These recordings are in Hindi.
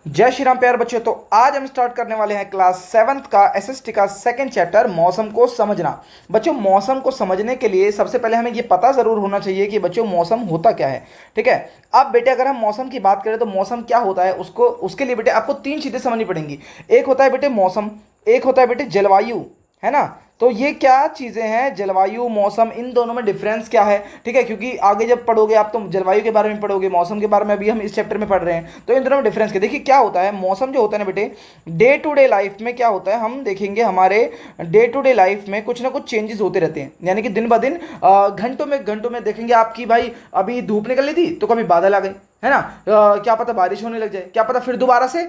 जय श्री राम प्यारे बच्चों। तो आज हम स्टार्ट करने वाले हैं क्लास 7th का एसएसटी का सेकंड चैप्टर मौसम को समझना। बच्चों मौसम को समझने के लिए सबसे पहले हमें ये पता ज़रूर होना चाहिए कि बच्चों मौसम होता क्या है। ठीक है, अब बेटे अगर हम मौसम की बात करें तो मौसम क्या होता है उसको उसके लिए बेटे आपको तीन चीज़ें समझनी पड़ेंगी। एक होता है बेटे मौसम, एक होता है बेटे जलवायु, है ना। तो ये क्या चीज़ें हैं, जलवायु मौसम, इन दोनों में डिफरेंस क्या है। ठीक है, क्योंकि आगे जब पढ़ोगे आप तो जलवायु के बारे में पढ़ोगे, मौसम के बारे में अभी हम इस चैप्टर में पढ़ रहे हैं। तो इन दोनों में डिफरेंस क्या, देखिए क्या होता है। मौसम जो होता है ना बेटे, डे टू डे लाइफ में क्या होता है, हम देखेंगे हमारे डे टू डे लाइफ में कुछ ना कुछ चेंजेस होते रहते हैं। यानी कि दिन ब दिन घंटों में देखेंगे आपकी भाई अभी धूप निकल रही थी तो कभी बादल आ गए, है ना। क्या पता बारिश होने लग जाए, क्या पता फिर दोबारा से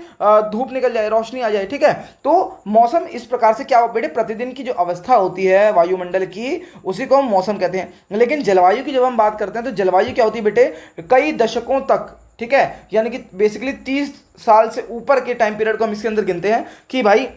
धूप निकल जाए, रोशनी आ जाए। ठीक है, तो मौसम इस प्रकार से क्या बेटे प्रतिदिन की जो अवस्था होती है वायुमंडल की, उसी को हम मौसम कहते हैं। लेकिन जलवायु की जब हम बात करते हैं तो जलवायु क्या होती है बेटे, कई दशकों तक, ठीक है, यानी कि बेसिकली 30 साल से ऊपर के टाइम पीरियड को हम इसके अंदर गिनते हैं कि भाई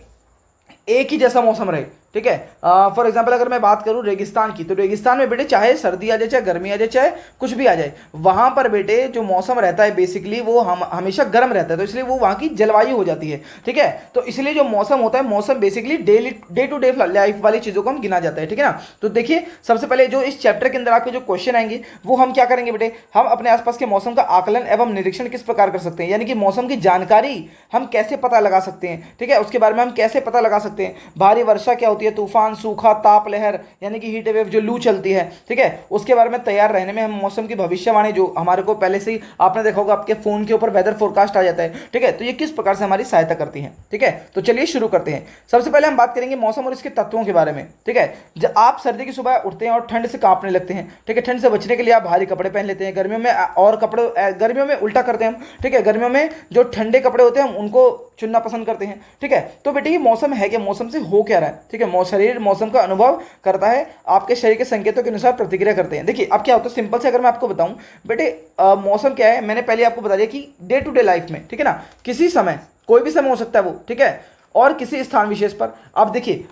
एक ही जैसा मौसम रहे। ठीक है, फॉर एग्जाम्पल अगर मैं बात करूं रेगिस्तान की, तो रेगिस्तान में बेटे चाहे सर्दी आ जाए, चाहे गर्मी आ जाए, चाहे कुछ भी आ जाए, वहां पर बेटे जो मौसम रहता है बेसिकली वो हम हमेशा गर्म रहता है, तो इसलिए वो वहां की जलवायु हो जाती है। ठीक है, तो इसलिए जो मौसम होता है, मौसम basically day to day life वाली चीज़ों को हम गिना जाता है। ठीक है ना। तो देखिए सबसे पहले जो इस चैप्टर के अंदर आपके जो क्वेश्चन आएंगे वो हम क्या करेंगे बेटे, हम अपने आसपास के मौसम का आकलन एवं निरीक्षण किस प्रकार कर सकते हैं, यानी कि मौसम की जानकारी हम कैसे पता लगा सकते हैं। ठीक है, उसके बारे में हम कैसे पता लगा सकते हैं। भारी वर्षा क्या होती है, तूफान, सूखा, ताप लहर यानी कि हीट वेव, जो लू चलती है, ठीक है, उसके बारे में तैयार रहने में हम मौसम की भविष्यवाणी, जो हमारे को पहले से ही आपने देखा होगा आपके फोन के ऊपर वेदर फोरकास्ट आ जाता है। ठीक है, तो ये किस प्रकार से हमारी सहायता करती है। ठीक है, तो चलिए शुरू करते हैं। सबसे पहले हम बात करेंगे मौसम और इसके तत्वों के बारे में। ठीक है, जब आप सर्दी की सुबह उठते हैं और ठंड से कांपने लगते हैं, ठीक है, ठंड से बचने के लिए आप भारी कपड़े पहन लेते हैं। गर्मियों में और कपड़े, गर्मियों में उल्टा करते हैं हम। ठीक है, गर्मियों में जो ठंडे कपड़े होते हैं हम उनको चुनना पसंद करते हैं। ठीक है, तो बेटे ये मौसम है क्या, मौसम से हो क्या रहा है। ठीक है, शरीर मौसम का अनुभव करता है, आपके शरीर के संकेतों के अनुसार प्रतिक्रिया करते हैं। देखिए अब क्या होता है, सिंपल से अगर मैं आपको बताऊं बेटे, मौसम क्या है, मैंने पहले आपको बता दिया कि डे टू डे लाइफ में, ठीक है ना, किसी समय, कोई भी समय हो सकता है वो, ठीक है, और किसी स्थान विशेष पर। अब देखिए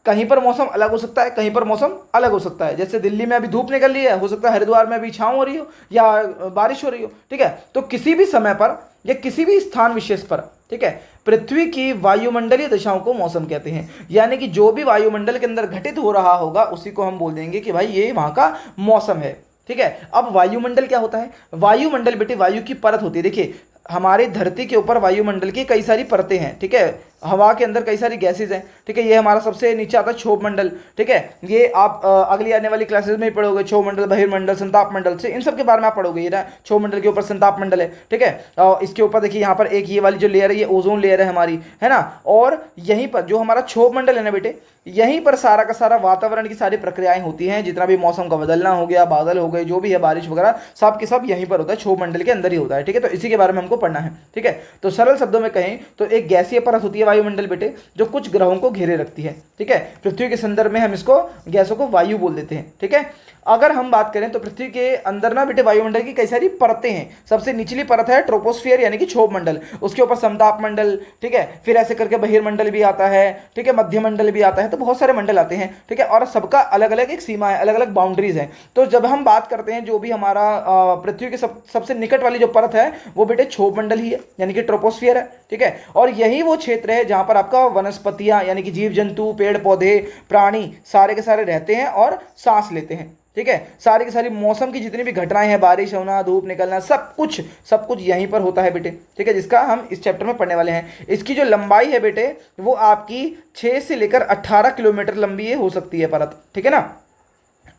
कहीं पर मौसम अलग हो सकता है, कहीं पर मौसम अलग हो सकता है। जैसे दिल्ली में अभी धूप निकल रही है, हो सकता है हरिद्वार में अभी छांव हो रही हो या बारिश हो रही हो। ठीक है, तो किसी भी समय पर या किसी भी स्थान विशेष पर, ठीक है, पृथ्वी की वायुमंडलीय दशाओं को मौसम कहते हैं। यानी कि जो भी वायुमंडल के अंदर घटित हो रहा होगा उसी को हम बोल देंगे कि भाई ये वहां का मौसम है। ठीक है, अब वायुमंडल क्या होता है, वायुमंडल बेटे वायु की परत होती है। देखिए हमारी धरती के ऊपर वायुमंडल की कई सारी परतें हैं। ठीक है, हवा के अंदर कई सारी गैसेज हैं। ठीक है, ये हमारा सबसे नीचे आता है क्षोभ मंडल। ठीक है, ये आप अगली आने वाली क्लासेस में ही पढ़ोगे, क्षोभ मंडल, बहिर्मंडल, संताप मंडल से इन सब के बारे में आप पढ़ोगे। ये ना क्षोभ मंडल के ऊपर संताप मंडल है। ठीक है, इसके ऊपर देखिए यहाँ पर एक ये वाली जो लेयर है ये ओजोन लेयर है हमारी, है ना। और यहीं पर जो हमारा क्षोभ मंडल है ना बेटे, यहीं पर सारा का सारा वातावरण की सारी प्रक्रियाएं होती हैं। जितना भी मौसम का बदलना हो गया, बादल हो गए, जो भी है बारिश वगैरह, सब के सब यहीं पर होता है, क्षोभ मंडल के अंदर ही होता है। ठीक है, तो इसी के बारे में हमको पढ़ना है। ठीक है, तो सरल शब्दों में कहें तो एक गैसीय परत होती है वायुमंडल बेटे, जो कुछ ग्रहों को घेरे रखती है। ठीक है, पृथ्वी के संदर्भ में हम इसको गैसों को वायु बोल देते हैं। ठीक है, अगर हम बात करें तो पृथ्वी के अंदर ना बेटे वायुमंडल की कई सारी परतें हैं। सबसे निचली परत है ट्रोपोस्फियर यानी कि क्षोभ मंडल, उसके ऊपर समताप मंडल, ठीक है, फिर ऐसे करके बहिर्मंडल भी आता है, ठीक है, मध्य मंडल भी आता है, तो बहुत सारे मंडल आते हैं। ठीक है, और सबका अलग अलग एक सीमा है, अलग अलग बाउंड्रीज हैं। तो जब हम बात करते हैं जो भी हमारा पृथ्वी के सबसे निकट वाली जो परत है वो बेटे क्षोभ मंडल ही है, यानी कि ट्रोपोस्फियर है। ठीक है, और यही वो क्षेत्र है जहां पर आपका वनस्पतियां यानी कि जीव जंतु, पेड़ पौधे, प्राणी सारे के सारे रहते हैं और सांस लेते हैं। ठीक है, सारी की सारी मौसम की जितनी भी घटनाएं हैं, बारिश होना, धूप निकलना, सब कुछ यहीं पर होता है बेटे। ठीक है, जिसका हम इस चैप्टर में पढ़ने वाले हैं। इसकी जो लंबाई है बेटे वो आपकी 6 से लेकर 18 किलोमीटर लंबी हो सकती है परत। ठीक है ना।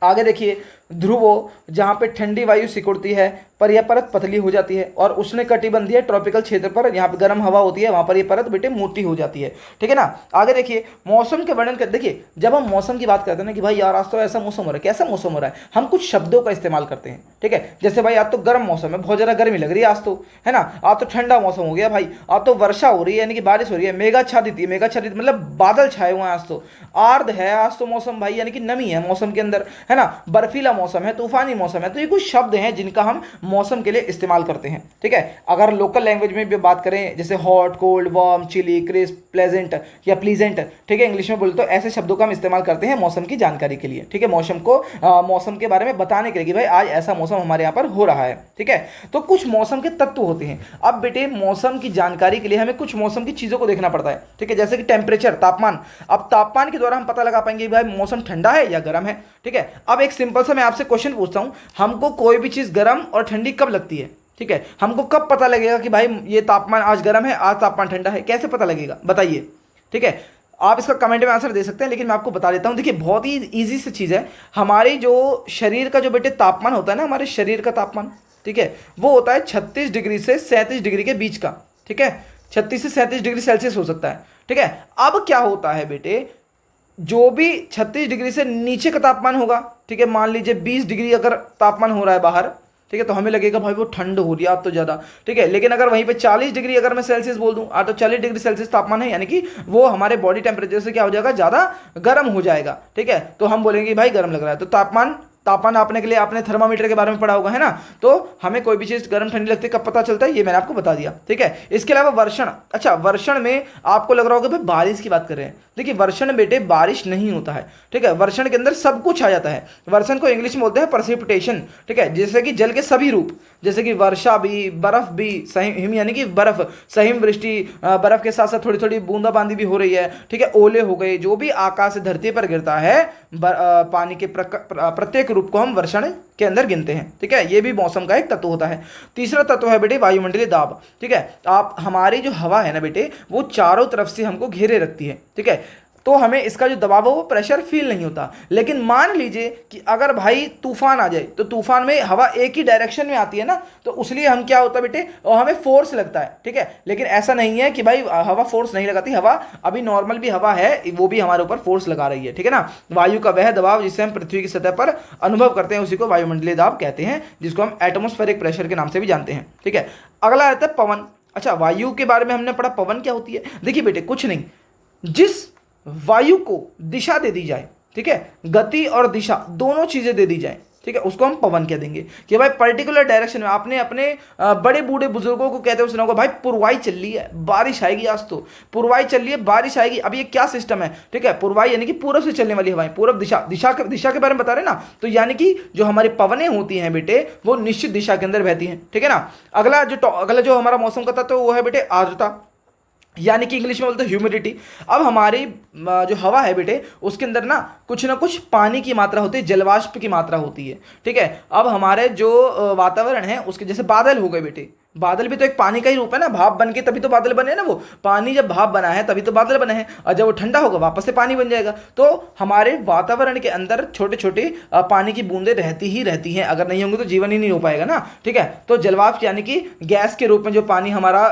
आगे देखिए, ध्रुवों जहाँ पे ठंडी वायु सिकुड़ती है पर यह परत पतली हो जाती है, और उष्णकटिबंधीय ट्रॉपिकल क्षेत्र पर यहाँ पे गर्म हवा होती है, वहाँ पर यह परत बेटे मोटी हो जाती है। ठीक है ना। आगे देखिए मौसम के वर्णन कर, देखिए जब हम मौसम की बात करते हैं ना कि भाई यार आज तो ऐसा मौसम हो रहा है, कैसा मौसम हो रहा है, हम कुछ शब्दों का इस्तेमाल करते हैं। ठीक है, जैसे भाई आज तो गर्म मौसम है, बहुत ज़्यादा गर्मी लग रही है आज तो, है ना। आज तो ठंडा मौसम हो गया भाई, आज तो वर्षा हो रही है यानी कि बारिश हो रही है, मेघाच्छादित है, मेघाच्छादित मतलब बादल छाए हुए हैं, आज तो आर्द्र है, आज तो मौसम भाई यानी कि नमी है मौसम के अंदर। है ना, बर्फीला मौसम है, तूफानी मौसम है। तो ये कुछ शब्द हैं जिनका हम मौसम के लिए इस्तेमाल करते हैं, ठीक है। अगर लोकल लैंग्वेज में भी बात करें जैसे hot, cold, warm, chilly, crisp, pleasant या प्लीजेंट, ठीक है, इंग्लिश में बोले तो ऐसे शब्दों का हम इस्तेमाल करते हैं मौसम की जानकारी के लिए, ठीक है, मौसम के बारे में बताने के लिए कि भाई आज ऐसा मौसम हमारे यहाँ पर हो रहा है, ठीक है। तो कुछ मौसम के तत्व होते हैं। अब बेटे मौसम की जानकारी के लिए हमें कुछ मौसम की चीज़ों को देखना पड़ता है, ठीक है, जैसे कि टेम्परेचर, तापमान। अब तापमान के द्वारा हम पता लगा पाएंगे कि भाई मौसम ठंडा है या गर्म है, ठीक है। अब एक सिंपल सा मैं आपसे क्वेश्चन पूछता हूँ, हमको कोई भी चीज़ गर्म और ठंडी कब लगती है, ठीक है, हमको कब पता लगेगा कि भाई ये तापमान आज गर्म है, आज तापमान ठंडा है, कैसे पता लगेगा बताइए, ठीक है। आप इसका कमेंट में आंसर दे सकते हैं, लेकिन मैं आपको बता देता हूं। देखिए बहुत ही इजी सी चीज़ है, हमारी जो शरीर का जो बेटे तापमान होता है ना, हमारे शरीर का तापमान, ठीक है, वो होता है 36 डिग्री से 37 डिग्री के बीच का, ठीक है, 36 से 37 डिग्री सेल्सियस हो सकता है, ठीक है। अब क्या होता है बेटे, जो भी 36 डिग्री से नीचे का तापमान होगा, ठीक है, मान लीजिए 20 डिग्री अगर तापमान हो रहा है बाहर, ठीक है, तो हमें लगेगा भाई वो ठंड हो रही है आज तो ज़्यादा, ठीक है। लेकिन अगर वहीं पे 40 डिग्री अगर मैं सेल्सियस बोल दूं, आज तो 40 डिग्री सेल्सियस तापमान है, यानी कि वो हमारे बॉडी टेम्परेचर से क्या हो जाएगा, ज़्यादा गर्म हो जाएगा, ठीक है। तो हम बोलेंगे भाई गर्म लग रहा है। तो तापमान नापने के लिए आपने थर्मामीटर के बारे में पढ़ा होगा, है ना। तो हमें कोई भी चीज़ गर्म ठंडी लगती है कब पता चलता है, ये मैंने आपको बता दिया, ठीक है। इसके अलावा वर्षण, अच्छा वर्षण में आपको लग रहा होगा भाई बारिश की बात कर रहे हैं। देखिए वर्षण बेटे बारिश नहीं होता है, ठीक है, वर्षण के अंदर सब कुछ आ जाता है। वर्षण को इंग्लिश में बोलते हैं प्रेसिपिटेशन, ठीक है, जैसे कि जल के सभी रूप, जैसे कि वर्षा भी, बर्फ भी, हिम यानी कि बर्फ, सहिम वृष्टि, बर्फ के साथ साथ थोड़ी थोड़ी बूंदाबांदी भी हो रही है, ठीक है, ओले हो गए, जो भी आकाश से धरती पर गिरता है पानी के प्रत्येक रूप को हम वर्षण के अंदर गिनते हैं, ठीक है। ये भी मौसम का एक तत्व होता है। तीसरा तत्व है बेटे वायुमंडलीय दाब, ठीक है। आप हमारी जो हवा है ना बेटे, वो चारों तरफ से हमको घेरे रखती है, ठीक है। तो हमें इसका जो दबाव है वो प्रेशर फील नहीं होता। लेकिन मान लीजिए कि अगर भाई तूफान आ जाए, तो तूफान में हवा एक ही डायरेक्शन में आती है ना, तो उसलिए हम क्या होता है बेटे, और हमें फोर्स लगता है, ठीक है। लेकिन ऐसा नहीं है कि भाई हवा फोर्स नहीं लगाती, हवा अभी नॉर्मल भी हवा है, वो भी हमारे ऊपर फोर्स लगा रही है, ठीक है ना। वायु का वह दबाव जिसे हम पृथ्वी की सतह पर अनुभव करते हैं उसी को वायुमंडलीय दाब कहते हैं, जिसको हम एटमॉस्फेरिक प्रेशर के नाम से भी जानते हैं, ठीक है। अगला आता है पवन। अच्छा वायु के बारे में हमने पढ़ा, पवन क्या होती है। देखिए बेटे कुछ नहीं, जिस वायु को दिशा दे दी जाए, ठीक है, गति और दिशा दोनों चीजें दे दी जाए, ठीक है, उसको हम पवन कह देंगे। कि भाई पर्टिकुलर डायरेक्शन में, आपने अपने बड़े बूढ़े बुजुर्गों को कहते हुए सुना होगा भाई पुरवाई चल रही है, बारिश आएगी, आज तो पुरवाई चल रही है, बारिश आएगी। अब ये क्या सिस्टम है, ठीक है, पुरवाई यानी कि पूरब से चलने वाली हवाएं, पूरब दिशा के बारे में बता रहे ना। तो यानी कि जो हमारी पवनें होती हैं बेटे, वो निश्चित दिशा के अंदर बहती हैं, ठीक है ना। अगला जो हमारा मौसम का तत्व वो है बेटे आर्द्रता, यानी कि इंग्लिश में बोलते हैं ह्यूमिडिटी। अब हमारी जो हवा है बेटे, उसके अंदर ना कुछ पानी की मात्रा होती है, जलवाष्प की मात्रा होती है, ठीक है। अब हमारे जो वातावरण है उसके, जैसे बादल हो गए बेटे, बादल भी तो एक पानी का ही रूप है ना, भाप बन के तभी तो बादल बने हैं ना। वो पानी जब भाप बना है तभी तो बादल बने हैं, और जब वो ठंडा होगा वापस से पानी बन जाएगा। तो हमारे वातावरण के अंदर छोटे छोटे पानी की बूंदें रहती ही रहती हैं, अगर नहीं होंगे तो जीवन ही नहीं हो पाएगा ना, ठीक है। तो जलवाष्प यानी कि गैस के रूप में जो पानी हमारा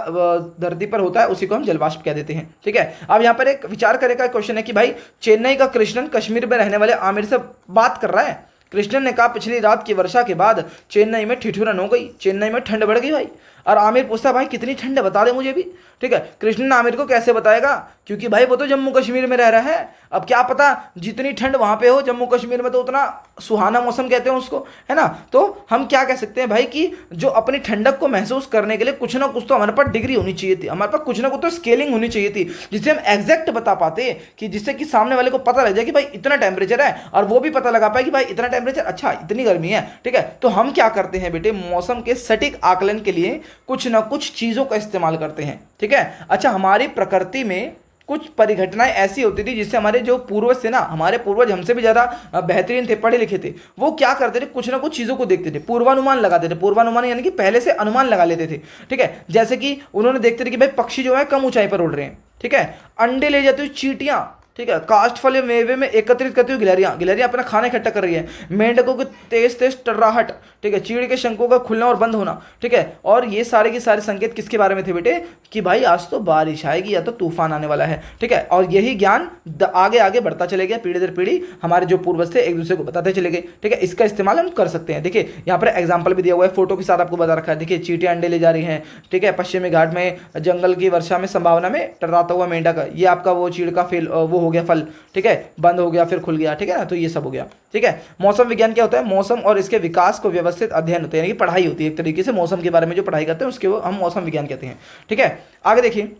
धरती पर होता है उसी को हम जलवाष्प कह देते हैं, ठीक है। अब यहाँ पर एक विचार करे का क्वेश्चन है कि भाई चेन्नई का कृष्णन कश्मीर में रहने वाले आमिर से बात कर रहा है। कृष्णन ने कहा पिछली रात की वर्षा के बाद चेन्नई में ठिठुरन हो गई, चेन्नई में ठंड बढ़ गई भाई। और आमिर पूछता भाई कितनी ठंड है बता दे मुझे भी, ठीक है। कृष्णन आमिर को कैसे बताएगा, क्योंकि भाई वो तो जम्मू कश्मीर में रह रहा है। अब क्या पता जितनी ठंड वहाँ पे हो जम्मू कश्मीर में तो उतना सुहाना मौसम कहते हैं उसको, है ना। तो हम क्या कह सकते हैं भाई कि जो अपनी ठंडक को महसूस करने के लिए कुछ ना कुछ तो हमारे पास डिग्री होनी चाहिए थी, हमारे पास कुछ ना कुछ तो स्केलिंग होनी चाहिए थी, जिससे हम एग्जैक्ट बता पाते, कि जिससे कि सामने वाले को पता लग जाए कि भाई इतना टेम्परेचर है, और वो भी पता लगा पाए कि भाई इतना टेम्परेचर, अच्छा इतनी गर्मी है, ठीक है। तो हम क्या करते हैं बेटे, मौसम के सटीक आकलन के लिए कुछ ना कुछ चीज़ों का इस्तेमाल करते हैं, ठीक है। अच्छा हमारी प्रकृति में कुछ परिघटनाएं ऐसी होती थी जिससे हमारे जो पूर्वज थे ना, हमारे पूर्वज हमसे भी ज़्यादा बेहतरीन थे, पढ़े लिखे थे। वो क्या करते थे, कुछ ना कुछ चीज़ों को देखते थे, पूर्वानुमान लगाते थे। पूर्वानुमान यानी कि पहले से अनुमान लगा लेते थे, ठीक है। जैसे कि उन्होंने देखते थे कि भाई पक्षी जो है कम ऊंचाई पर उड़ रहे हैं, ठीक है। अंडे ले जाती हुई चींटियां, ठीक है, काष्ठफल मेवे में एकत्रित करती हुई गिलहरियां अपना खाना इकट्ठा कर रही है। मेंढकों की तेज तेज टर्राहट, ठीक है, चीड़ के शंकों का खुलना और बंद होना, ठीक है। और ये सारे के सारे संकेत किसके बारे में थे बेटे, कि भाई आज तो बारिश आएगी या तो तूफान आने वाला है, ठीक है। और यही ज्ञान आगे आगे बढ़ता चले गया, पीढ़ी दर पीढ़ी हमारे जो पूर्वज थे एक दूसरे को बताते चले गए, ठीक है। इसका इस्तेमाल हम कर सकते हैं। देखिए यहाँ पर एग्जाम्पल भी दिया हुआ है, फोटो के साथ आपको बता रखा है। देखिए चींटियां अंडे ले जा रही हैं, ठीक है, पश्चिमी घाट में जंगल की वर्षा में संभावना में टर्राता हुआ मेंढक, ये आपका वो चीड़ का फेल वो हो गया फल, ठीक है, बंद हो गया फिर खुल गया, ठीक है ना, तो ये सब हो गया, ठीक है। मौसम विज्ञान क्या होता है? मौसम और इसके विकास को व्यवस्थित अध्ययन होते हैं, यानी कि पढ़ाई होती है एक तरीके से, मौसम के बारे में जो पढ़ाई करते हैं उसके वो हम मौसम विज्ञान कहते हैं, ठीक है। आगे देखिए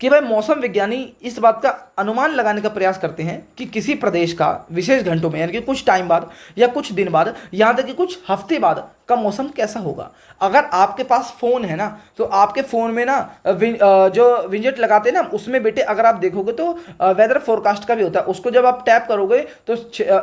कि भाई मौसम विज्ञानी इस बात का अनुमान लगाने का प्रयास करते हैं कि किसी प्रदेश का विशेष घंटों में, यानी कि कुछ टाइम बाद या कुछ दिन बाद, यहाँ तक कि कुछ हफ्ते बाद का मौसम कैसा होगा। अगर आपके पास फ़ोन है ना, तो आपके फ़ोन में ना जो विंजेट लगाते हैं ना, उसमें बेटे अगर आप देखोगे तो वेदर फोरकास्ट का भी होता है, उसको जब आप टैप करोगे तो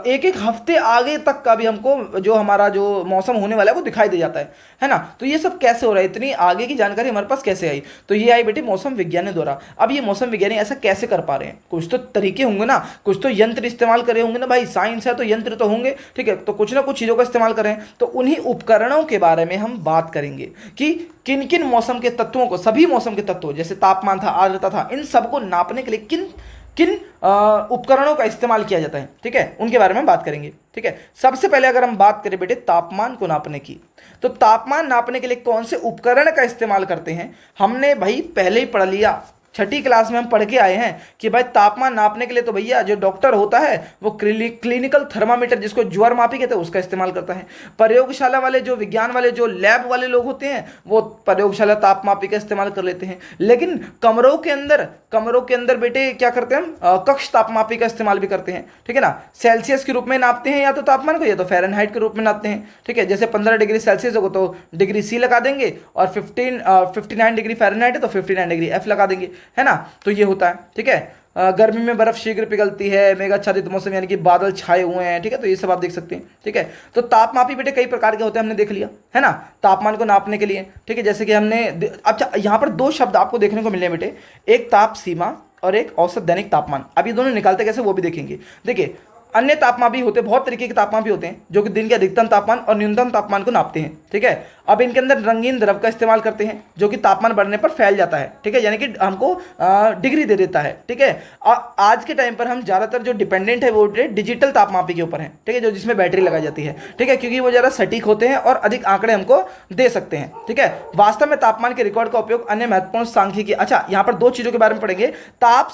एक एक हफ्ते आगे तक का भी हमको जो हमारा जो मौसम होने वाला है वो दिखाई दे जाता है ना। तो ये सब कैसे हो रहा है, इतनी आगे की जानकारी हमारे पास कैसे आई? तो ये आई बेटे मौसम विज्ञानी द्वारा। अब ये मौसम विज्ञानी ऐसा कैसे कर पा रहे हैं? कुछ तो तरीके होंगे ना, कुछ तो यंत्र इस्तेमाल करे होंगे ना भाई, साइंस है तो यंत्र तो होंगे, ठीक है, तो कुछ ना कुछ चीज़ों का इस्तेमाल करें। तो उन्हीं उपकरणों के बारे में हम बात करेंगे कि किन किन मौसम के तत्वों को, सभी मौसम के तत्वों जैसे तापमान था, आर्द्रता था, इन सबको नापने के लिए किन किन उपकरणों का इस्तेमाल किया जाता है, ठीक है, उनके बारे में बात करेंगे, ठीक है। सबसे पहले अगर हम बात करें बेटे तापमान को नापने की, तो तापमान नापने के लिए कौन से उपकरण का इस्तेमाल करते हैं, हमने भाई पहले ही पढ़ लिया, छठी क्लास में हम पढ़ के आए हैं कि भाई तापमान नापने के लिए तो भैया जो डॉक्टर होता है वो क्लिनिकल थर्मामीटर, जिसको ज्वर मापी कहते हैं, उसका इस्तेमाल करता है। प्रयोगशाला वाले जो विज्ञान वाले जो लैब वाले लोग होते हैं वो प्रयोगशाला तापमापी का इस्तेमाल कर लेते हैं। लेकिन कमरों के अंदर बेटे क्या करते हैं हम, कक्ष तापमापी का इस्तेमाल भी करते हैं, ठीक है ना। सेल्सियस के रूप में नापते हैं या तो तापमान को, या तो फ़ारेनहाइट के रूप में नापते हैं, ठीक है। जैसे 15 डिग्री सेल्सियस होगा तो डिग्री सी लगा देंगे, और 59 डिग्री फ़ारेनहाइट है तो 59 डिग्री एफ लगा देंगे, है ना। तो ये होता है, ठीक है। गर्मी में बर्फ शीघ्र पिघलती है, मेघाच्छादित मौसम यानी कि बादल छाए हुए हैं, ठीक है, तो ये सब आप देख सकते हैं, ठीक है। तो तापमापी बेटे कई प्रकार के होते हैं, हमने देख लिया, है ना, तापमान को नापने के लिए, ठीक है। जैसे कि हमने अच्छा यहाँ पर दो शब्द आपको देखने को मिले बेटे, एक ताप सीमा और एक औसत दैनिक तापमान। अब ये दोनों निकालते कैसे वो भी देखेंगे। देखिए अन्य तापमान भी होते हैं, बहुत तरीके के तापमान भी होते हैं जो कि दिन के अधिकतम तापमान और न्यूनतम तापमान को नापते हैं, ठीक है। अब इनके अंदर रंगीन द्रव का इस्तेमाल करते हैं जो कि तापमान बढ़ने पर फैल जाता है, ठीक है, यानी कि हमको डिग्री दे देता है, ठीक है। आज के टाइम पर हम ज़्यादातर जो डिपेंडेंट है वो डिजिटल तापमापी के ऊपर है, ठीक है, जो जिसमें बैटरी लगाई जाती है, ठीक है, क्योंकि वो ज़्यादा सटीक होते हैं और अधिक आंकड़े हमको दे सकते हैं, ठीक है। वास्तव में तापमान के रिकॉर्ड का उपयोग अन्य महत्वपूर्ण सांख्यिकी, अच्छा यहाँ पर दो चीज़ों के बारे में पढ़ेंगे। ताप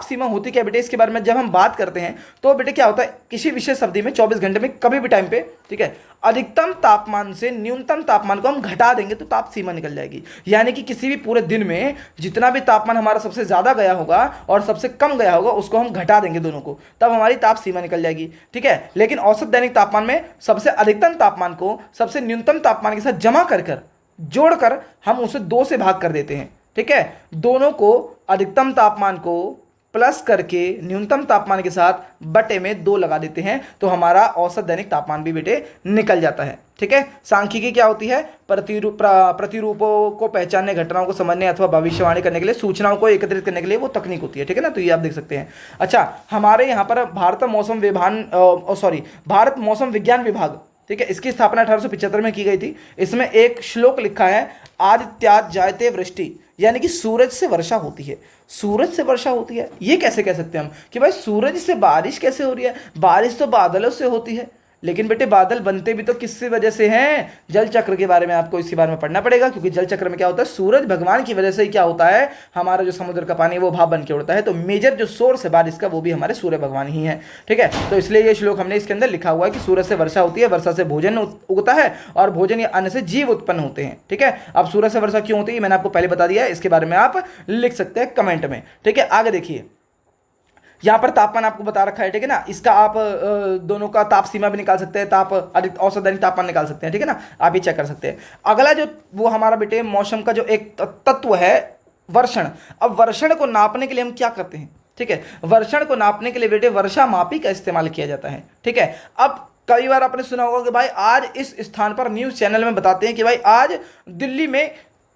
सीमा होती क्या बेटे, इसके बारे में जब हम बात करते हैं तो बेटे क्या होता है, किसी विशेष अवधि में 24 घंटे में कभी भी टाइम पे, ठीक है, अधिकतम तापमान से न्यूनतम तापमान को हम घटा देंगे तो ताप सीमा निकल जाएगी। यानी कि किसी भी पूरे दिन में जितना भी तापमान हमारा सबसे ज्यादा गया होगा और सबसे कम गया होगा उसको हम घटा देंगे दोनों को, तब हमारी ताप सीमा निकल जाएगी, ठीक है। लेकिन औसत दैनिक तापमान में सबसे अधिकतम तापमान को सबसे न्यूनतम तापमान के साथ जमा कर जोड़कर हम उसे 2 से भाग कर देते हैं, ठीक है। दोनों को अधिकतम तापमान को प्लस करके न्यूनतम तापमान के साथ बटे में 2 लगा देते हैं तो हमारा औसत दैनिक तापमान भी बेटे निकल जाता है, ठीक है। सांख्यिकी क्या होती है, प्रतिरूपों को पहचानने, घटनाओं को समझने अथवा भविष्यवाणी करने के लिए, सूचनाओं को एकत्रित करने के लिए वो तकनीक होती है, ठीक है ना। तो ये आप देख सकते हैं। अच्छा हमारे यहाँ पर भारत मौसम विज्ञान विभाग, ठीक है, इसकी स्थापना 1875 में की गई थी। इसमें एक श्लोक लिखा है, आदित्यात् जायते वृष्टि, यानी कि सूरज से वर्षा होती है। सूरज से वर्षा होती है, ये कैसे कह सकते हैं हम कि भाई सूरज से बारिश कैसे हो रही है, बारिश तो बादलों से होती है। लेकिन बेटे बादल बनते भी तो किसकी वजह से हैं, जल चक्र के बारे में आपको इसी बारे में पढ़ना पड़ेगा, क्योंकि जल चक्र में क्या होता है, सूरज भगवान की वजह से ही क्या होता है, हमारा जो समुद्र का पानी वो भाप बन के उड़ता है। तो मेजर जो सोर्स है बारिश का वो भी हमारे सूर्य भगवान ही है, ठीक है। तो इसलिए ये श्लोक हमने इसके अंदर लिखा हुआ है कि सूरज से वर्षा होती है, वर्षा से भोजन उगता है और भोजन या अन्न से जीव उत्पन्न होते हैं, ठीक है। अब सूरज से वर्षा क्यों होती है मैंने आपको पहले बता दिया है, इसके बारे में आप लिख सकते हैं कमेंट में, ठीक है। आगे देखिए यहाँ पर तापमान आपको बता रखा है, ठीक है ना। इसका आप दोनों का ताप सीमा भी निकाल सकते हैं, औसत दैनिक तापमान निकाल सकते हैं, ठीक है ना, आप ये चेक कर सकते हैं। अगला जो वो हमारा बेटे मौसम का जो एक तत्व है वर्षण। अब वर्षण को नापने के लिए हम क्या करते हैं, ठीक है, वर्षण को नापने के लिए बेटे वर्षा मापी का इस्तेमाल किया जाता है, ठीक है। अब कई बार आपने सुना होगा कि भाई आज इस स्थान पर न्यूज़ चैनल में बताते हैं कि भाई आज दिल्ली में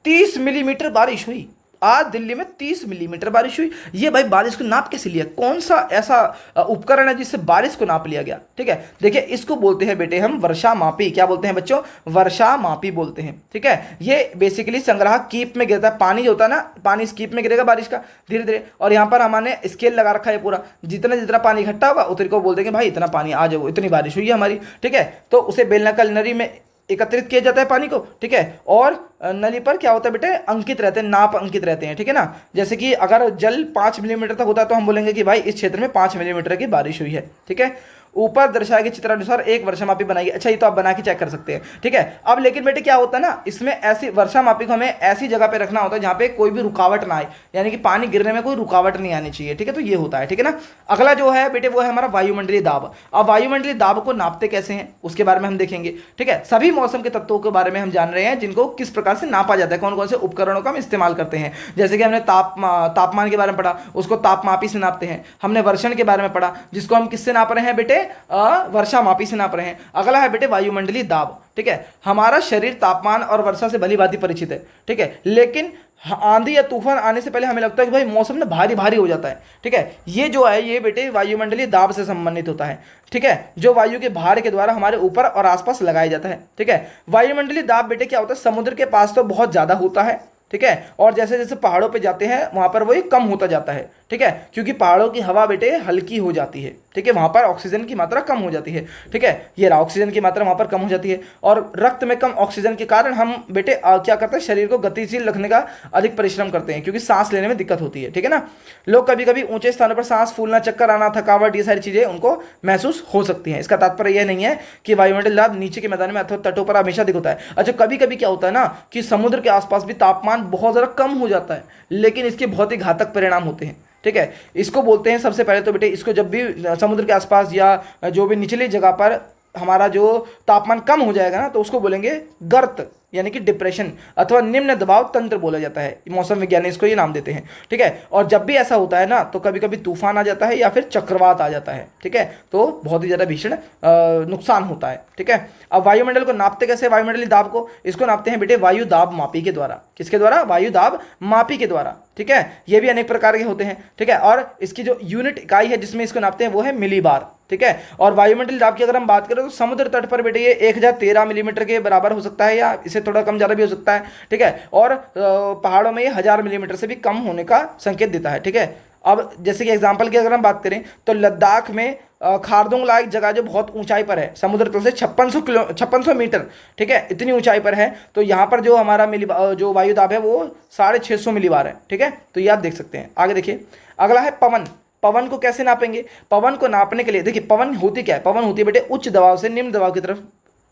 30 मिलीमीटर बारिश हुई, आज दिल्ली में 30 मिलीमीटर बारिश हुई। ये भाई बारिश को नाप कैसे लिया, कौन सा ऐसा उपकरण है जिससे बारिश को नाप लिया गया, ठीक है। देखिए इसको बोलते हैं बेटे हम वर्षा मापी। क्या बोलते हैं बच्चों, वर्षा मापी बोलते हैं, ठीक है। ये बेसिकली संग्रह कीप में गिरता है, पानी जो होता है ना, पानी इस कीप में गिरेगा बारिश का धीरे धीरे, और यहाँ पर हमने स्केल लगा रखा है पूरा, जितना जितना पानी इकट्ठा होगा उतने को बोल देंगे भाई इतना पानी आज इतनी बारिश हुई है हमारी, ठीक है। तो उसे बेलनाकार नली में एकत्रित किया जाता है पानी को, ठीक है। और नली पर क्या होता है बेटे, अंकित रहते हैं, नाप अंकित रहते हैं, ठीक है ना। जैसे कि अगर जल 5 मिलीमीटर तक होता है तो हम बोलेंगे कि भाई इस क्षेत्र में 5 मिलीमीटर की बारिश हुई है, ठीक है। ऊपर दर्शाए गए चित्रानुसार एक वर्षामापी बनाई। अच्छा, ये तो आप बना के चेक कर सकते हैं, ठीक है। अब लेकिन बेटे क्या होता है ना, इसमें ऐसी वर्षामापी को हमें ऐसी जगह पे रखना होता है जहां पे कोई भी रुकावट ना आए, यानी कि पानी गिरने में कोई रुकावट नहीं आनी चाहिए, ठीक है। तो ये होता है, ठीक है ना। अगला जो है बेटे वो है हमारा वायुमंडलीय दाब। अब वायुमंडलीय दाब को नापते कैसे हैं उसके बारे में हम देखेंगे, ठीक है। सभी मौसम के तत्वों के बारे में हम जान रहे हैं जिनको किस प्रकार से नापा जाता है, कौन कौन से उपकरणों का हम इस्तेमाल करते हैं। जैसे कि हमने तापमान के बारे में पढ़ा, उसको तापमापी से नापते हैं। हमने वर्षण के बारे में पढ़ा, जिसको हम किससे नाप रहे हैं बेटे, वर्षामापी से नाप रहे हैं। अगला है बेटे वायुमंडलीय दाब, ठीक है। हमारा शरीर तापमान और वर्षा से भली भांति परिचित है, ठीक है, लेकिन आंधी या तूफान आने से पहले हमें लगता है कि भाई मौसम ना भारी भारी हो जाता है, ठीक है। ये जो है ये बेटे वायुमंडलीय दाब से संबंधित होता है, ठीक है, जो वायु के भार के द्वारा हमारे ऊपर और आसपास लगाया जाता है, ठीक है। वायुमंडलीय दाब बेटे क्या होता है, समुद्र के पास तो बहुत ज्यादा होता है, ठीक है, और जैसे जैसे पहाड़ों पे जाते हैं वहां पर वो कम होता जाता है, ठीक है, क्योंकि पहाड़ों की हवा बेटे हल्की हो जाती है, ठीक है, वहां पर ऑक्सीजन की मात्रा कम हो जाती है, ठीक है। ये रहा, ऑक्सीजन की मात्रा वहां पर कम हो जाती है और रक्त में कम ऑक्सीजन के कारण हम बेटे क्या करते हैं, शरीर को गतिशील रखने का अधिक परिश्रम करते हैं, क्योंकि सांस लेने में दिक्कत होती है, ठीक है ना। लोग कभी कभी ऊंचे स्थानों पर सांस फूलना, चक्कर आना, थकावट, ये सारी चीजें उनको महसूस हो सकती हैं। इसका तात्पर्य यह नहीं है कि वायुमंडलीय दाब नीचे के मैदान में अथवा तटों पर हमेशा अधिक होता है। अच्छा, कभी कभी क्या होता है ना कि समुद्र के आसपास भी तापमान बहुत ज़्यादा कम हो जाता है, लेकिन इसके बहुत ही घातक परिणाम होते हैं, ठीक है। इसको बोलते हैं, सबसे पहले तो बेटे इसको जब भी समुद्र के आसपास या जो भी निचली जगह पर हमारा जो तापमान कम हो जाएगा ना, तो उसको बोलेंगे गर्त, यानी कि डिप्रेशन अथवा निम्न दबाव तंत्र बोला जाता है। मौसम विज्ञानी इसको ये नाम देते हैं, ठीक है। और जब भी ऐसा होता है ना तो कभी कभी तूफान आ जाता है या फिर चक्रवात आ जाता है, ठीक है, तो बहुत ही ज़्यादा भीषण नुकसान होता है, ठीक है। अब वायुमंडल को नापते कैसे, वायुमंडलीय दाब को, इसको नापते हैं बेटे वायु दाब मापी के द्वारा। किसके द्वारा, वायु दाब मापी के द्वारा, ठीक है। ये भी अनेक प्रकार के होते हैं, ठीक है, और इसकी जो यूनिट इकाई है जिसमें इसको नापते हैं वो है मिलीबार, ठीक है। और वायुमंडलीय दाब की अगर हम बात करें तो समुद्र तट पर बेटे ये 1013 मिलीमीटर के बराबर हो सकता है, या इससे थोड़ा कम ज़्यादा भी हो सकता है, ठीक है। और पहाड़ों में ये 1000 मिलीमीटर से भी कम होने का संकेत देता है, ठीक है। अब जैसे कि एग्जांपल की अगर हम बात करें तो लद्दाख में खारदुंग लायक जगह जो बहुत ऊंचाई पर है, समुद्र तल से 5600 मीटर, ठीक है, इतनी ऊंचाई पर है, तो यहाँ पर जो हमारा जो वायु दाब है वो 650 मिलीबार है, ठीक है। तो ये आप देख सकते हैं। आगे देखिए, अगला है पवन। पवन को कैसे नापेंगे, पवन को नापने के लिए देखिए, पवन होती क्या है, पवन होती है बेटे उच्च दबाव से निम्न दबाव की तरफ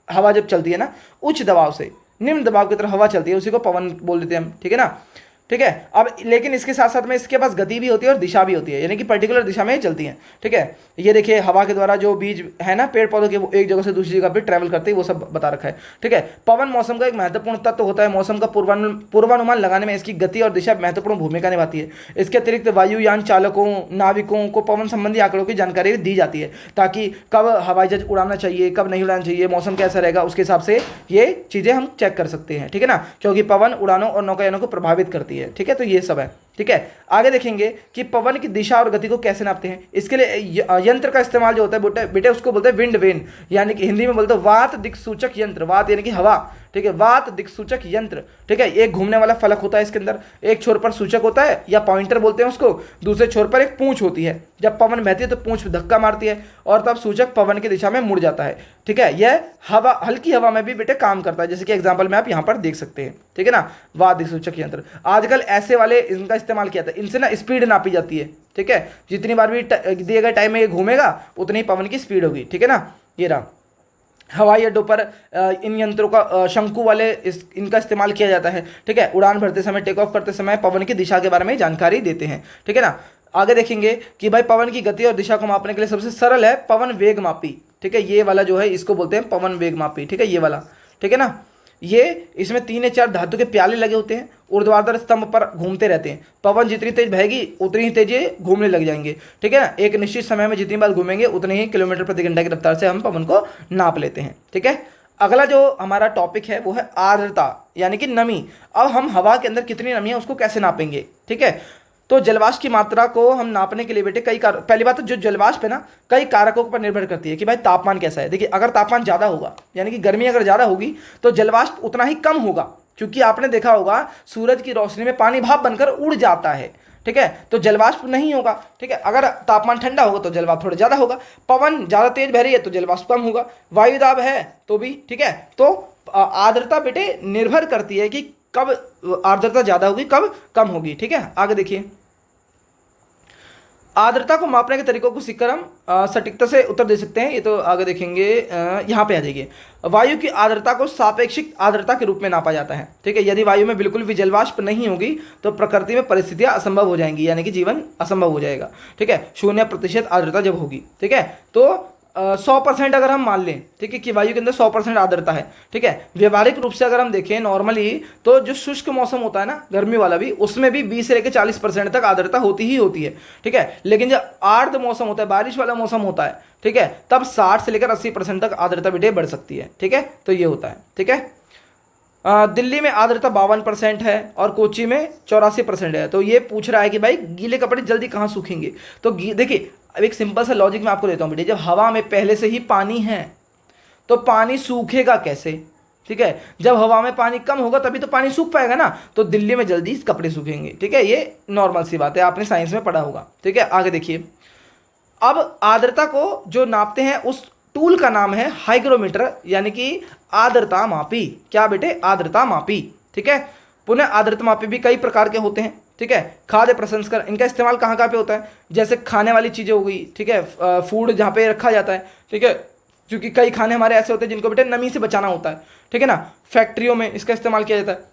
हवा जब चलती है ना, उच्च दबाव से निम्न दबाव की तरफ हवा चलती है, उसी को पवन बोल देते हैं हम, ठीक है ना, ठीक है। अब लेकिन इसके साथ साथ में इसके पास गति भी होती है और दिशा भी होती है, यानी कि पर्टिकुलर दिशा में चलती हैं, ठीक है। ये देखिए हवा के द्वारा जो बीज है ना पेड़ पौधों के, वो एक जगह से दूसरी जगह पे ट्रैवल करते हैं, वो सब बता रखा है, ठीक है। पवन मौसम का एक महत्वपूर्ण तत्व होता है। मौसम का पूर्वानुमान लगाने में इसकी गति और दिशा महत्वपूर्ण भूमिका निभाती है। इसके अतिरिक्त वायुयान चालकों, नाविकों को पवन संबंधी आंकड़ों की जानकारी दी जाती है, ताकि कब हवाई जहाज उड़ाना चाहिए, कब नहीं उड़ाना चाहिए, मौसम कैसा रहेगा, उसके हिसाब से ये चीज़ें हम चेक कर सकते हैं, ठीक है ना, क्योंकि पवन उड़ानों और नौकायानों को प्रभावित करती है, ठीक है। तो ये सब है, ठीक है। आगे देखेंगे कि पवन की दिशा और गति को कैसे नापते हैं। इसके लिए यंत्र का इस्तेमाल जो होता है बेटे उसको बोलते हैं विंड वेन, यानी कि हिंदी में बोलते हैं वात दिक्सूचक यंत्र। वात यानी कि हवा, ठीक है, वात दिक्सूचक यंत्र, ठीक है। एक घूमने वाला फलक होता है इसके अंदर, एक छोर पर सूचक होता है या पॉइंटर बोलते हैं उसको, दूसरे छोर पर एक पूंछ होती है। जब पवन बहती है तो पूंछ धक्का मारती है और तब सूचक पवन की दिशा में मुड़ जाता है, ठीक है। यह हवा, हल्की हवा में भी बेटे काम करता है, जैसे कि एग्जाम्पल में आप यहाँ पर देख सकते हैं, ठीक है ना, वात दिक्सूचक यंत्र। आजकल ऐसे वाले इनका इस्तेमाल किया था, इनसे ना स्पीड नापी जाती है, ठीक है। जितनी बार भी दिए गए टाइम में ये घूमेगा उतनी ही पवन की स्पीड होगी, ठीक है ना। ये रहा, हवाई अड्डों पर इन यंत्रों का शंकु वाले इनका इस्तेमाल किया जाता है, ठीक है। उड़ान भरते समय, टेक ऑफ करते समय पवन की दिशा के बारे में जानकारी देते हैं, ठीक है ना। आगे देखेंगे कि भाई पवन की गति और दिशा को मापने के लिए सबसे सरल है पवन वेग मापी, ठीक है। ये वाला जो है इसको बोलते हैं पवन वेग मापी, ठीक है, ये वाला, ठीक है ना। ये इसमें 3 या 4 धातु के प्याले लगे होते हैं, ऊर्ध्वाधर स्तंभ पर घूमते रहते हैं। पवन जितनी तेज बहेगी उतनी ही तेज ये घूमने लग जाएंगे, ठीक है ना। एक निश्चित समय में जितनी बार घूमेंगे उतने ही किलोमीटर प्रति घंटा की रफ्तार से हम पवन को नाप लेते हैं, ठीक है। अगला जो हमारा टॉपिक है वो है आर्द्रता, यानी कि नमी। अब हम हवा के अंदर कितनी नमी है उसको कैसे नापेंगे, ठीक है। तो जलवाष्प की मात्रा को हम नापने के लिए बेटे पहली बात तो जो जलवाष्प है ना कई कारकों पर निर्भर करती है कि भाई तापमान कैसा है। देखिए अगर तापमान ज़्यादा होगा, यानी कि गर्मी अगर ज़्यादा होगी तो जलवाष्प उतना ही कम होगा, क्योंकि आपने देखा होगा सूरज की रोशनी में पानी भाप बनकर उड़ जाता है, ठीक है। तो जलवाष्प नहीं होगा, ठीक है। अगर तापमान ठंडा होगा तो जलवाष्प थोड़ा ज़्यादा होगा। पवन ज़्यादा तेज बह रही है तो जलवाष्प कम होगा। वायु दाब है तो भी, ठीक है, तो आर्द्रता बेटे निर्भर करती है कि कब आर्द्रता ज़्यादा होगी कब कम होगी। ठीक है, आगे देखिए, आर्द्रता को मापने के तरीकों को सीखकर हम सटीकता से उत्तर दे सकते हैं। ये तो आगे देखेंगे, यहाँ पे आ जाइए। वायु की आर्द्रता को सापेक्षिक आर्द्रता के रूप में नापा जाता है। ठीक है, यदि वायु में बिल्कुल भी जलवाष्प नहीं होगी तो प्रकृति में परिस्थितियां असंभव हो जाएंगी, यानी कि जीवन असंभव हो जाएगा। ठीक है, 0% आर्द्रता जब होगी। ठीक है, तो 100% अगर हम मान लें, ठीक है, कि वायु के अंदर 100% आर्द्रता है। ठीक है, व्यवहारिक रूप से अगर हम देखें नॉर्मली, तो जो शुष्क मौसम होता है ना, गर्मी वाला भी, उसमें भी 20 से लेकर 40% तक आर्द्रता होती ही होती है। ठीक है, लेकिन जब आर्द्र मौसम होता है, बारिश वाला मौसम होता है, ठीक है, तब 60 से लेकर 80% तक आर्द्रता बेटे बढ़ सकती है। ठीक है, तो ये होता है। ठीक है, दिल्ली में आर्द्रता 52% है और कोच्चि में 84% है। तो ये पूछ रहा है कि भाई गीले कपड़े जल्दी कहाँ सूखेंगे। तो देखिए, अब एक सिंपल सा लॉजिक मैं आपको देता हूँ बेटे, जब हवा में पहले से ही पानी है तो पानी सूखेगा कैसे। ठीक है, जब हवा में पानी कम होगा तभी तो पानी सूख पाएगा ना, तो दिल्ली में जल्दी कपड़े सूखेंगे। ठीक है, ये नॉर्मल सी बात है, आपने साइंस में पढ़ा होगा। ठीक है, आगे देखिए, अब आर्द्रता को जो नापते हैं उस टूल का नाम है हाइग्रोमीटर, यानी कि आर्द्रता मापी। क्या बेटे, आर्द्रता मापी। ठीक है, पुनः आर्द्रता मापी भी कई प्रकार के होते हैं। ठीक है, खाद्य प्रसंस्करण, इनका इस्तेमाल कहाँ कहाँ पे होता है, जैसे खाने वाली चीज़ें हो गई। ठीक है, फूड जहाँ पे रखा जाता है। ठीक है, क्योंकि कई खाने हमारे ऐसे होते हैं जिनको बेटे नमी से बचाना होता है। ठीक है ना, फैक्ट्रियों में इसका इस्तेमाल किया जाता है।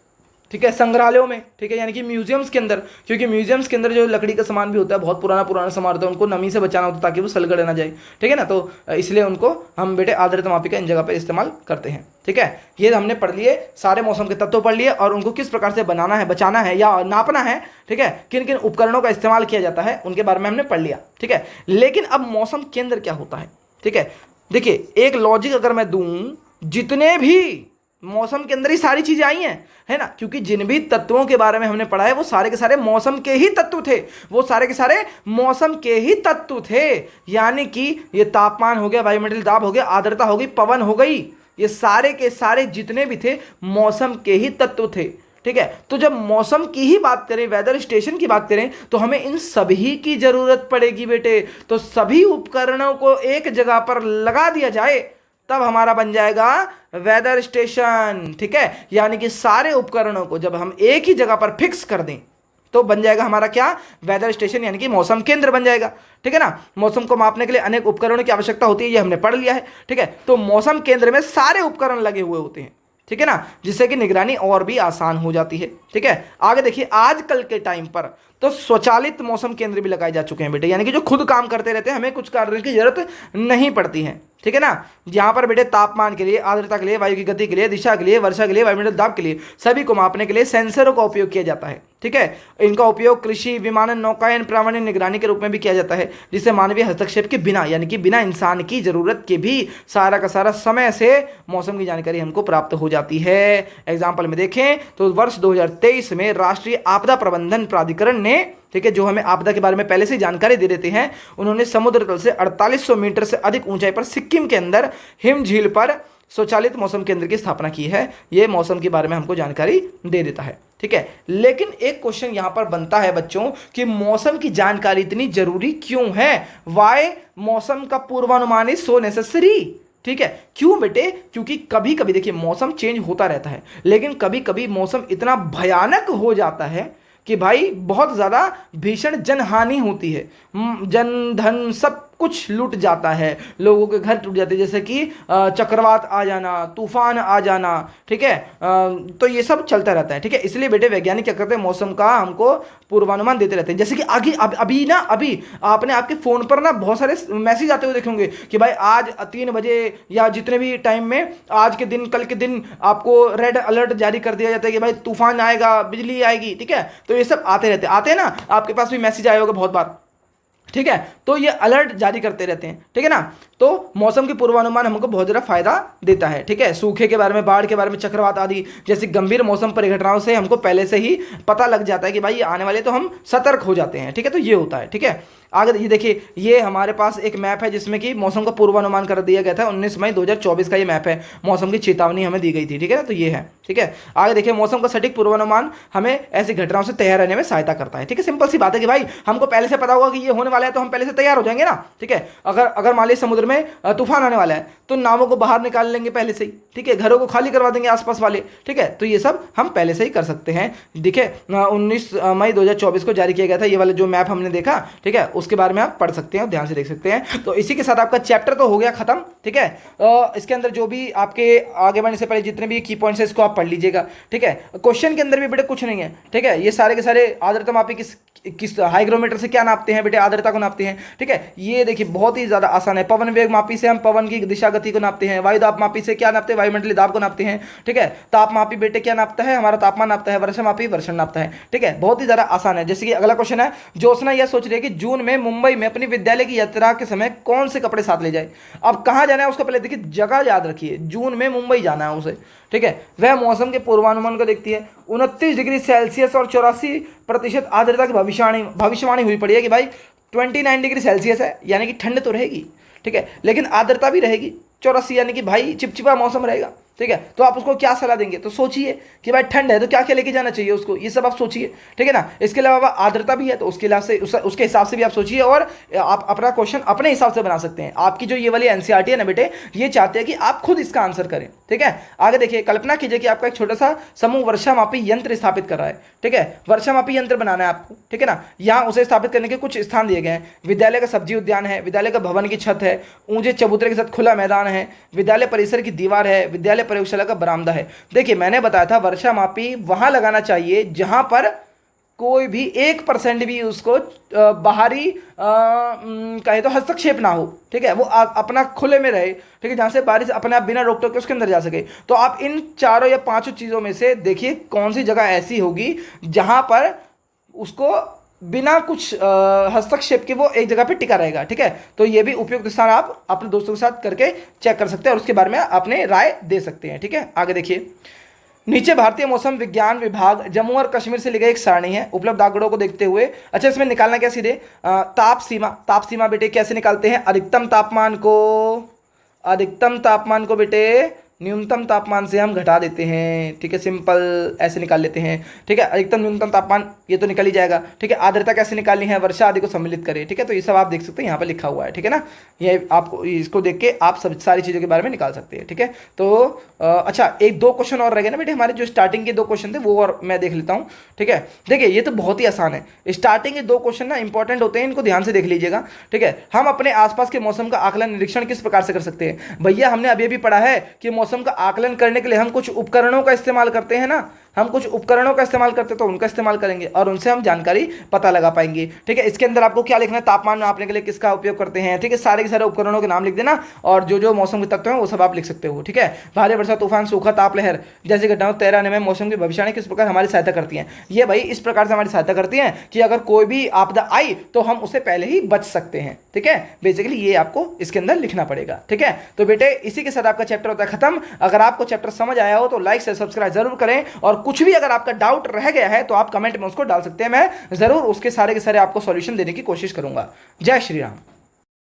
ठीक है, संग्रहालयों में, ठीक है, यानी कि म्यूजियम्स के अंदर, क्योंकि म्यूजियम्स के अंदर जो लकड़ी का सामान भी होता है, बहुत पुराना पुराना सामान होता है, उनको नमी से बचाना होता है ताकि वो सलगड़ ना जाए। ठीक है ना, तो इसलिए उनको हम बेटे आर्द्रता मापी का इन जगह पर इस्तेमाल करते हैं। ठीक है, ये हमने पढ़ लिए, सारे मौसम के तत्व पढ़ लिए और उनको किस प्रकार से बनाना है, बचाना है या नापना है। ठीक है, किन किन उपकरणों का इस्तेमाल किया जाता है उनके बारे में हमने पढ़ लिया। ठीक है, लेकिन अब मौसम केंद्र क्या होता है। ठीक है, देखिए, एक लॉजिक अगर मैं दूं, जितने भी मौसम के अंदर ही सारी चीजें आई हैं, है ना, क्योंकि जिन भी तत्वों के बारे में हमने पढ़ा है वो सारे के सारे मौसम के ही तत्व थे, वो सारे के सारे मौसम के ही तत्व थे। यानी कि ये तापमान हो गया, वायुमंडलीय दाब हो गया, आर्द्रता हो गई, पवन हो गई, ये सारे के सारे जितने भी थे मौसम के ही तत्व थे। ठीक है, तो जब मौसम की ही बात करें, वेदर स्टेशन की बात करें, तो हमें इन सभी की जरूरत पड़ेगी बेटे। तो सभी उपकरणों को एक जगह पर लगा दिया जाए तब हमारा बन जाएगा वेदर स्टेशन। ठीक है, यानी कि सारे उपकरणों को जब हम एक ही जगह पर फिक्स कर दें तो बन जाएगा हमारा क्या, वेदर स्टेशन, यानी कि मौसम केंद्र बन जाएगा। ठीक है ना, मौसम को मापने के लिए अनेक उपकरणों की आवश्यकता होती है, ये हमने पढ़ लिया है। ठीक है, तो मौसम केंद्र में सारे उपकरण लगे हुए होते हैं। ठीक है ना, जिससे कि निगरानी और भी आसान हो जाती है। ठीक है, आगे देखिए, आजकल के टाइम पर तो स्वचालित मौसम केंद्र भी लगाए जा चुके हैं बेटे, यानी कि जो खुद काम करते रहते हैं, हमें कुछ करने की जरूरत नहीं पड़ती है। ठीक है ना, जहां पर बेटे तापमान के लिए, आर्द्रता के लिए, वायु की गति के लिए, दिशा के लिए, वर्षा के लिए, वायुमंडलीय दाब के लिए, सभी को मापने के लिए सेंसरों का उपयोग किया जाता है। ठीक है, इनका उपयोग कृषि, विमानन, नौकायन, पर्यावरण निगरानी के रूप में भी किया जाता है, जिससे मानवीय हस्तक्षेप के बिना, यानी कि बिना इंसान की जरूरत के भी सारा का सारा समय से मौसम की जानकारी हमको प्राप्त हो जाती है। एग्जाम्पल में देखें तो वर्ष 2023 में राष्ट्रीय आपदा प्रबंधन प्राधिकरण ने, ठीक है, जो हमें आपदा के बारे में पहले से जानकारी दे देते हैं, उन्होंने समुद्र तल से 4800 मीटर से अधिक ऊंचाई पर सिक्किम के अंदर हिम झील पर स्वचालित मौसम केंद्र की स्थापना की है। ये मौसम के बारे में हमको जानकारी दे देता है। ठीक है, लेकिन एक क्वेश्चन यहां पर बनता है बच्चों कि मौसम की जानकारी इतनी जरूरी क्यों है। वाई मौसम का पूर्वानुमान इज सो नेसेसरी। ठीक है, क्यों बेटे, क्योंकि कभी कभी देखिए मौसम चेंज होता रहता है, लेकिन कभी कभी मौसम इतना भयानक हो जाता है कि भाई बहुत ज़्यादा भीषण जनहानि होती है, जन धन सब कुछ लूट जाता है, लोगों के घर टूट जाते हैं, जैसे कि चक्रवात आ जाना, तूफान आ जाना। ठीक है, तो ये सब चलता रहता है। ठीक है, इसलिए बेटे वैज्ञानिक क्या करते हैं, मौसम का हमको पूर्वानुमान देते रहते हैं। जैसे कि आगे अभी आपने आपके फ़ोन पर ना बहुत सारे मैसेज आते हुए देखे होंगे कि भाई आज 3 बजे या जितने भी टाइम में आज के दिन, कल के दिन आपको रेड अलर्ट जारी कर दिया जाता है कि भाई तूफान आएगा, बिजली आएगी। ठीक है, तो ये सब आते हैं ना, आपके पास भी मैसेज आए होगा बहुत बार। ठीक है, तो ये अलर्ट जारी करते रहते हैं। ठीक है ना, तो मौसम के पूर्वानुमान हमको बहुत ज़्यादा फायदा देता है। ठीक है, सूखे के बारे में, बाढ़ के बारे में, चक्रवात आदि जैसी गंभीर मौसम परिघटनाओं से हमको पहले से ही पता लग जाता है कि भाई ये आने वाले, तो हम सतर्क हो जाते हैं। ठीक है, तो ये होता है। ठीक है, आगे ये देखिए, ये हमारे पास एक मैप है जिसमें कि मौसम का पूर्वानुमान कर दिया गया था। 19 मई 2024 का ये मैप है, मौसम की चेतावनी हमें दी गई थी। ठीक है ना, तो ये है। ठीक है, आगे देखिए, मौसम का सटीक पूर्वानुमान हमें ऐसी घटनाओं से तैयार रहने में सहायता करता है। ठीक है, सिंपल सी बात है कि भाई हमको पहले से पता होगा कि ये होने वाला है, तो हम पहले से तैयार हो जाएंगे ना। ठीक है, अगर मान लीजिए समुद्र में तूफान आने वाला है तो नावों को बाहर निकाल लेंगे पहले से ही, ठीक है, घरों को खाली करवा देंगे आसपास वाले, ठीक है। तो ये सब हम पहले से ही कर सकते हैं। देखिए 19 मई 2024 को जारी किया गया था ये वाला जो मैप हमने देखा, ठीक है, उसके बारे में आप पढ़ सकते हैं और ध्यान से देख सकते हैं। तो इसी के साथ आपका चैप्टर तो हो गया खत्म, ठीक है। इसके अंदर जो भी आपके आगे बढ़ने से पहले जितने भी की पॉइंट्स है इसको आप पढ़ लीजिएगा, ठीक है। क्वेश्चन के अंदर भी बेटे कुछ नहीं है, ठीक है, ये सारे के सारे आर्द्रता मापी किस हाइग्रोमीटर से क्या नापते हैं बेटे, आर्द्रता को नापते हैं, ठीक है। ये देखिए बहुत ही ज्यादा आसान है। पवन वेग मापी से हम पवन की दिशा गति को नापते हैं। वायु दाब मापी से क्या नापते हैं, वायुमंडलीय दाब को नापते हैं, ठीक है। ताप मापी बेटे क्या नापता है, हमारा तापमान नापता है। वर्षा मापी वर्षण नापता है, ठीक है। बहुत ही ज्यादा आसान है। जैसे कि अगला क्वेश्चन है, ज्योत्सना यह सोच रही है कि जून में मुंबई में अपनी विद्यालय की यात्रा के समय कौन से कपड़े साथ ले जाए। अब कहां जाना है उसको पहले देखिए, जगह याद रखिए, जून में मुंबई जाना है उसे, ठीक है। वह मौसम के पूर्वानुमान को देखती है। 29 डिग्री सेल्सियस और 84% आर्द्रता की भविष्यवाणी हुई पड़ी है कि भाई 29 डिग्री सेल्सियस है यानी कि ठंड तो रहेगी, ठीक है, लेकिन आर्द्रता भी रहेगी 84 यानी कि भाई चिपचिपा मौसम रहेगा, ठीक है। तो आप उसको क्या सलाह देंगे, तो सोचिए कि भाई ठंड है तो क्या क्या लेके जाना चाहिए उसको, ये सब आप सोचिए, ठीक है ना। इसके अलावा आर्द्रता भी है तो उसके उसके हिसाब से भी आप सोचिए और आप अपना क्वेश्चन अपने हिसाब से बना सकते हैं। आपकी जो ये वाली एनसीईआरटी है ना बेटे, ये चाहते हैं कि आप खुद इसका आंसर करें, ठीक है। आगे देखिए, कल्पना कीजिए कि आपका एक छोटा सा समूह वर्षा मापी यंत्र स्थापित कर रहा है, ठीक है। वर्षा मापी यंत्र बनाना है आपको, ठीक है ना। यहाँ उसे स्थापित करने के कुछ स्थान दिए गए हैं। विद्यालय का सब्जी उद्यान है, विद्यालय का भवन की छत है, ऊंचे चबूतरे के साथ खुला मैदान है, विद्यालय परिसर की दीवार है, विद्यालय प्रयोगशाला का बरामदा है। देखिए मैंने बताया था वर्षा मापी वहां लगाना चाहिए जहां पर कोई भी 1% भी उसको बाहरी कहे तो हस्तक्षेप ना हो, ठीक है। वो अपना खुले में रहे, ठीक है, जहां से बारिश अपने आप बिना रोक टोक के उसके अंदर जा सके। तो आप इन चारों या पांचों चीजों में से देखिए कौन सी जगह ऐसी होगी जहां पर उसको बिना कुछ हस्तक्षेप के वो एक जगह पे टिका रहेगा, ठीक है। तो ये भी उपयुक्त स्थान आप अपने दोस्तों के साथ करके चेक कर सकते हैं और उसके बारे में अपने राय दे सकते हैं, ठीक है। आगे देखिए, नीचे भारतीय मौसम विज्ञान विभाग जम्मू और कश्मीर से ली गई एक सारणी है उपलब्ध आंकड़ों को देखते हुए। अच्छा, इसमें निकालना क्या सीधे ताप सीमा बेटे कैसे निकालते हैं, अधिकतम तापमान को बेटे न्यूनतम तापमान से हम घटा देते हैं, ठीक है, सिंपल ऐसे निकाल लेते हैं, ठीक है। अधिकतम न्यूनतम तापमान ये तो निकल ही जाएगा, ठीक है। आर्द्रता कैसे निकालनी है, वर्षा आदि को सम्मिलित करें, ठीक है। तो ये सब आप देख सकते हैं यहाँ पर लिखा हुआ है, ठीक है ना। ये आपको इसको देख के आप सब सारी चीज़ों के बारे में निकाल सकते हैं, ठीक है। तो अच्छा, एक दो क्वेश्चन और रह गए ना बेटे हमारे, जो स्टार्टिंग के दो क्वेश्चन थे वो और मैं देख लेता हूँ, ठीक है। देखिए ये तो बहुत ही आसान है, स्टार्टिंग के दो क्वेश्चन ना इंपॉर्टेंट होते हैं, इनको ध्यान से देख लीजिएगा, ठीक है। हम अपने आसपास के मौसम का आकलन निरीक्षण किस प्रकार से कर सकते हैं। भैया हमने अभी अभी पढ़ा है कि मौसम का आकलन करने के लिए हम कुछ उपकरणों का इस्तेमाल करते हैं ना, हम कुछ उपकरणों का इस्तेमाल करते हैं तो उनका इस्तेमाल करेंगे और उनसे हम जानकारी पता लगा पाएंगे, ठीक है। इसके अंदर आपको क्या लिखना है, तापमान नापने के लिए किसका उपयोग करते हैं, ठीक है। सारे के सारे उपकरणों के नाम लिख देना और जो जो मौसम के तत्व हैं वो सब आप लिख सकते हो, ठीक है। भारी वर्षा, तूफान, सूखा, ताप लहर जैसी घटनाओं तैयार आने में मौसम की भविष्यवाणी किस प्रकार हमारी सहायता करती हैं। ये भाई इस प्रकार से हमारी सहायता करती हैं कि अगर कोई भी आपदा आई तो हम उससे पहले ही बच सकते हैं, ठीक है। बेसिकली ये आपको इसके अंदर लिखना पड़ेगा, ठीक है। तो बेटे इसी के साथ आपका चैप्टर होता है खत्म। अगर आपको चैप्टर समझ आया हो तो लाइक से सब्सक्राइब जरूर करें और कुछ भी अगर आपका डाउट रह गया है तो आप कमेंट में उसको डाल सकते हैं, मैं जरूर उसके सारे के सारे आपको सॉल्यूशन देने की कोशिश करूंगा। जय श्री राम।